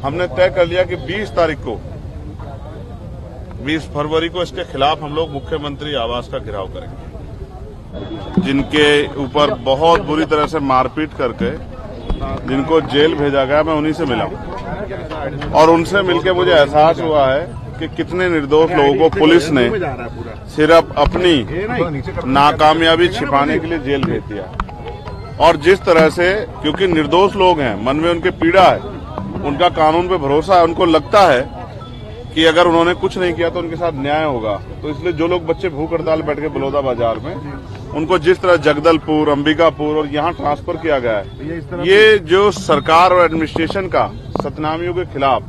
हमने तय कर लिया कि 20 तारीख को 20 फरवरी को इसके खिलाफ हम लोग मुख्यमंत्री आवास का घेराव करेंगे। जिनके ऊपर बहुत बुरी तरह से मारपीट करके जिनको जेल भेजा गया, मैं उन्हीं से मिला हूं और उनसे मिलकर मुझे एहसास हुआ है कि कितने निर्दोष लोगों को पुलिस ने सिर्फ अपनी नाकामयाबी छिपाने के लिए जेल भेज दिया। और जिस तरह से, क्योंकि निर्दोष लोग हैं, मन में उनके पीड़ा है, उनका कानून पे भरोसा है, उनको लगता है कि अगर उन्होंने कुछ नहीं किया तो उनके साथ न्याय होगा। तो इसलिए जो लोग बच्चे भूख हड़ताल बैठ के बलौदा बाजार में, उनको जिस तरह जगदलपुर, अंबिकापुर और यहाँ ट्रांसफर किया गया है, ये जो सरकार और एडमिनिस्ट्रेशन का सतनामियों के खिलाफ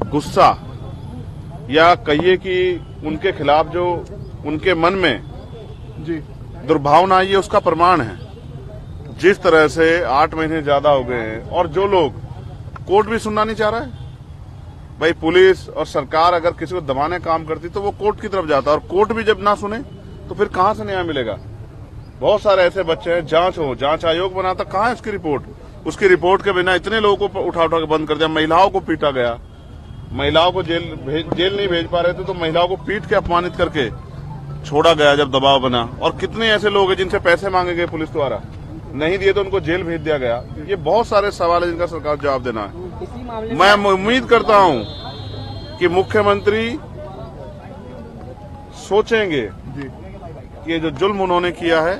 गुस्सा या कहिए कि उनके खिलाफ जो उनके मन में दुर्भावना आई है, उसका प्रमाण है। जिस तरह से 8 महीने ज्यादा हो गए हैं और जो लोग, कोर्ट भी सुनना नहीं चाह रहा है। भाई पुलिस और सरकार अगर किसी को दबाने काम करती तो वो कोर्ट की तरफ जाता, और कोर्ट भी जब ना सुने तो फिर कहां से न्याय मिलेगा। बहुत सारे ऐसे बच्चे हैं, जांच आयोग बनाता, कहां है उसकी रिपोर्ट? उसकी रिपोर्ट के बिना इतने लोगों को उठा के बंद कर दिया। महिलाओं को पीटा गया, महिलाओं को जेल नहीं भेज पा रहे थे तो महिलाओं को पीट के अपमानित करके छोड़ा गया जब दबाव बना। और कितने ऐसे लोग हैं जिनसे पैसे मांगे गए पुलिस द्वारा, नहीं दिए तो उनको जेल भेज दिया गया। ये बहुत सारे सवाल है जिनका सरकार को जवाब देना है। मैं उम्मीद करता हूं कि मुख्यमंत्री सोचेंगे कि ये जो जुल्म उन्होंने किया है,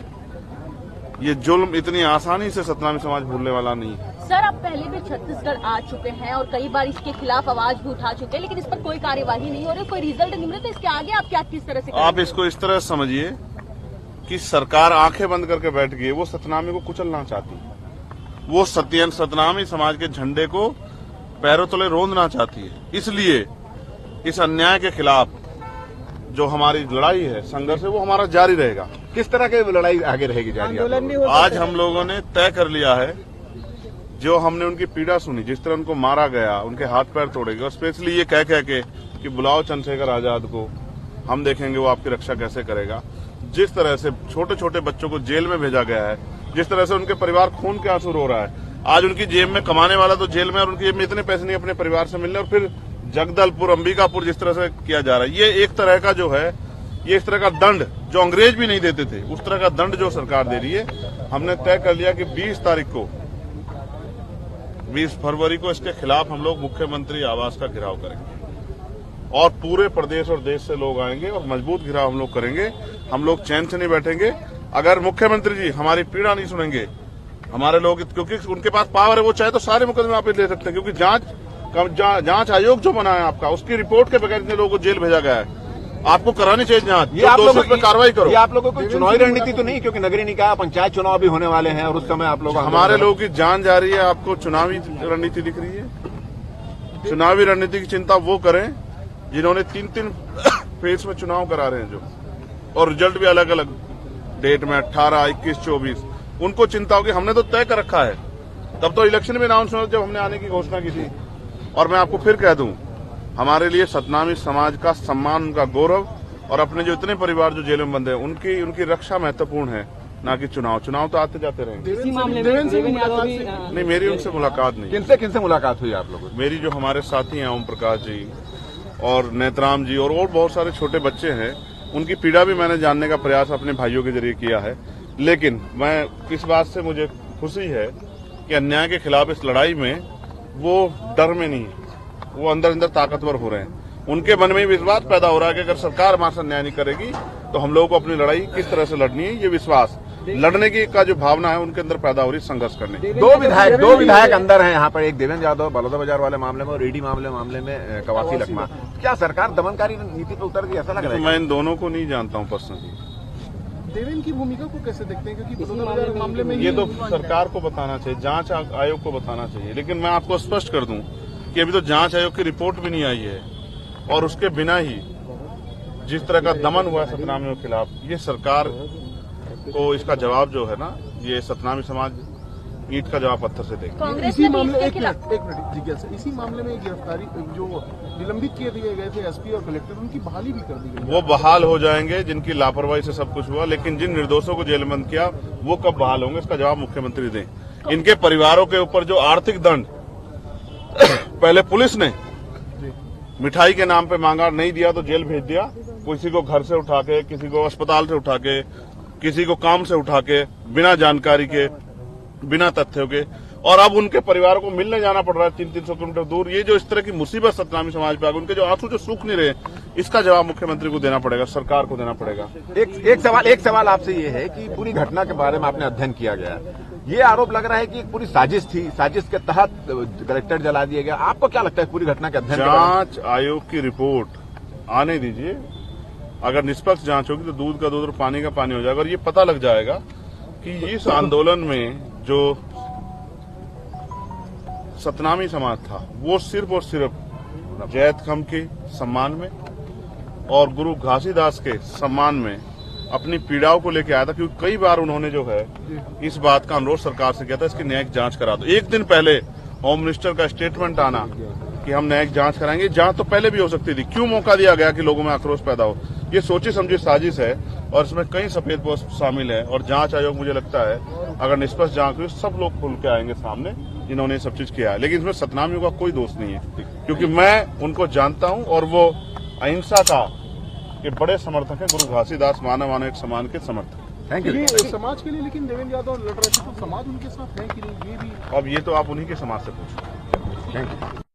ये जुल्म इतनी आसानी से सतनामी समाज भूलने वाला नहीं है। सर, आप पहले भी छत्तीसगढ़ आ चुके हैं और कई बार इसके खिलाफ आवाज भी उठा चुके हैं, लेकिन इस पर कोई कार्यवाही नहीं हो रही, कोई रिजल्ट नहीं मिल रहा। तो इसके आगे आप क्या किस तरह से करेंगे? आप इसको इस तरह समझिए कि सरकार आंखें बंद करके बैठ गई, वो सतनामी को कुचलना चाहती, वो सतनामी समाज के झंडे को पैरों तले रोंदना चाहती है। इसलिए इस अन्याय के खिलाफ जो हमारी लड़ाई है, संघर्ष है, वो हमारा जारी रहेगा। किस तरह की लड़ाई आगे रहेगी जारी? आज हम लोगों ने तय कर लिया है, जो हमने उनकी पीड़ा सुनी, जिस तरह उनको मारा गया, उनके हाथ पैर तोड़े गए, और स्पेशली ये कह के कि बुलाओ चंद्रशेखर आजाद को, हम देखेंगे वो आपकी रक्षा कैसे करेगा। जिस तरह से छोटे छोटे बच्चों को जेल में भेजा गया है, जिस तरह से उनके परिवार खून के आंसू रो रहा है, आज उनकी जेब में कमाने वाला तो जेल में, और उनकी जेब में इतने पैसे नहीं अपने परिवार से मिलने, और फिर जगदलपुर, अंबिकापुर जिस तरह से किया जा रहा है, ये एक तरह का जो है, ये इस तरह का दंड जो अंग्रेज भी नहीं देते थे, उस तरह का दंड जो सरकार दे रही है। हमने तय कर लिया कि 20 तारीख को 20 फरवरी को इसके खिलाफ हम लोग मुख्यमंत्री आवास का घेराव करेंगे और पूरे प्रदेश और देश से लोग आएंगे और मजबूत घेराव हम लोग करेंगे। हम लोग चैन से नहीं बैठेंगे अगर मुख्यमंत्री जी हमारी पीड़ा नहीं सुनेंगे। हमारे लोग, क्योंकि उनके पास पावर है, वो चाहे तो सारे मुकदमे आप ले सकते हैं, क्योंकि जांच आयोग जो बना है आपका, उसकी रिपोर्ट के बगैर इतने लोगों को जेल भेजा गया है। आपको करानी चाहिए जांच, ये आप लोगों पर कार्रवाई करो। ये आप लोगों को चुनावी रणनीति तो नहीं, क्योंकि नगरीय निकाय पंचायत चुनाव भी होने वाले हैं और उस समय आप लोग, हमारे लोगों की जान जा रही है, आपको चुनावी रणनीति दिख रही है? चुनावी रणनीति की चिंता वो करें जिन्होंने 3 फेज में चुनाव करा रहे हैं जो, और रिजल्ट भी अलग अलग डेट में 18, 21, 24, उनको चिंता होगी। हमने तो तय कर रखा है, तब तो इलेक्शन में अनाउंस हुआ जब हमने आने की घोषणा की थी। और मैं आपको फिर कह दूं, हमारे लिए सतनामी समाज का सम्मान, उनका गौरव, और अपने जो इतने परिवार जो जेल में बंद है, उनकी रक्षा महत्वपूर्ण है, ना कि चुनाव तो आते जाते रहेंगे। इसी मामले में नहीं, मेरी उनसे मुलाकात नहीं। किनसे मुलाकात हुई आप लोगों? मेरी जो हमारे साथी हैं, ओम प्रकाश जी और नेतराम जी और बहुत सारे छोटे बच्चे हैं, उनकी पीड़ा भी मैंने जानने का प्रयास अपने भाइयों के जरिए किया है। लेकिन मैं इस बात से मुझे खुशी है कि अन्याय के खिलाफ इस लड़ाई में वो डर में नहीं है, वो अंदर अंदर ताकतवर हो रहे हैं। उनके मन में विश्वास पैदा हो रहा है कि अगर सरकार हमारे साथ न्याय नहीं करेगी तो हम लोगों को अपनी लड़ाई किस तरह से लड़नी है, ये विश्वास लड़ने की का जो भावना है उनके अंदर पैदा हो रही, संघर्ष करने की। दो विधायक अंदर हैं यहाँ पर, एक देवेंद्र यादव बलौदा बाजार वाले मामले में और ईडी मामले में कवासी लखमा। क्या सरकार दमनकारी नीति पर उतर गई, ऐसा लग रहा है? मैं इन दोनों को नहीं जानता हूँ पर्सनली। देवेंद्र की भूमिका को कैसे देखते हैं, क्योंकि बलौदा बाजार मामले में ये तो सरकार को बताना चाहिए, जांच आयोग को बताना चाहिए। लेकिन मैं आपको स्पष्ट कर दूं कि अभी तो जांच आयोग की रिपोर्ट भी नहीं आई है, और उसके बिना ही जिस तरह का दमन हुआ है सतनामियों के खिलाफ, ये सरकार को इसका जवाब जो है ना, ये सतनामी समाज ईंट का जवाब पत्थर से देगा। इसी मामले एक मिनट जिज्ञासा, इसी मामले में गिरफ्तारी जो निलंबित किए दिए गए थे एसपी और कलेक्टर, उनकी बहाली भी कर दी गई। वो बहाल हो जाएंगे जिनकी लापरवाही से सब कुछ हुआ, लेकिन जिन निर्दोषों को जेल बंद किया वो कब बहाल होंगे, इसका जवाब मुख्यमंत्री दें। इनके परिवारों के ऊपर जो आर्थिक दंड पहले पुलिस ने जी। मिठाई के नाम पे मांगा, नहीं दिया तो जेल भेज दिया, किसी को घर से उठा के, किसी को अस्पताल से उठा के, किसी को काम से उठा के, बिना जानकारी के, बिना तथ्यों के, और अब उनके परिवार को मिलने जाना पड़ रहा है 300-300 किलोमीटर दूर। ये जो इस तरह की मुसीबत सतनामी समाज पे आ गई, उनके जो आंसू जो सूख नहीं रहे, इसका जवाब मुख्यमंत्री को देना पड़ेगा, सरकार को देना पड़ेगा। एक सवाल आपसे ये है कि पूरी घटना के बारे में आपने अध्ययन किया गया, ये आरोप लग रहा है कि एक पूरी साजिश थी, साजिश के तहत कलेक्टर जला दिया गया। आपको क्या लगता है पूरी घटना के अध्ययन के बारे में? जांच आयोग की रिपोर्ट आने दीजिए, अगर निष्पक्ष जांच होगी तो दूध का दूध और पानी का पानी हो जाएगा, और ये पता लग जाएगा कि इस आंदोलन में जो सतनामी समाज था वो सिर्फ और सिर्फ जैत खम के सम्मान में और गुरु घासीदास के सम्मान में अपनी पीड़ाओं को लेकर आया था, क्योंकि कई बार उन्होंने जो है इस बात का अनुरोध सरकार से किया था, इसकी न्यायिक जांच करा दो। एक दिन पहले होम मिनिस्टर का स्टेटमेंट आना कि हम न्यायिक जांच कराएंगे, जांच तो पहले भी हो सकती थी, क्यों मौका दिया गया कि लोगों में आक्रोश पैदा हो? ये सोची समझी साजिश है और इसमें कई सफेद पोस्ट शामिल है, और जांच आयोग मुझे लगता है अगर निष्पक्ष जांच हुई सब लोग खुल के आएंगे सामने जिन्होंने ये सब चीज किया है। लेकिन इसमें सतनामियों का कोई दोष नहीं है, क्योंकि मैं उनको जानता हूं और वो अहिंसा का के बड़े समर्थक हैं, गुरु घासीदास मानव एक समान के समर्थक। Thank you. ये समाज के लिए, लेकिन देवेंद्र यादव लड़ रहे थे तो समाज उनके साथ है कि नहीं, ये भी अब ये तो आप उन्हीं के समाज से पूछो। Thank you.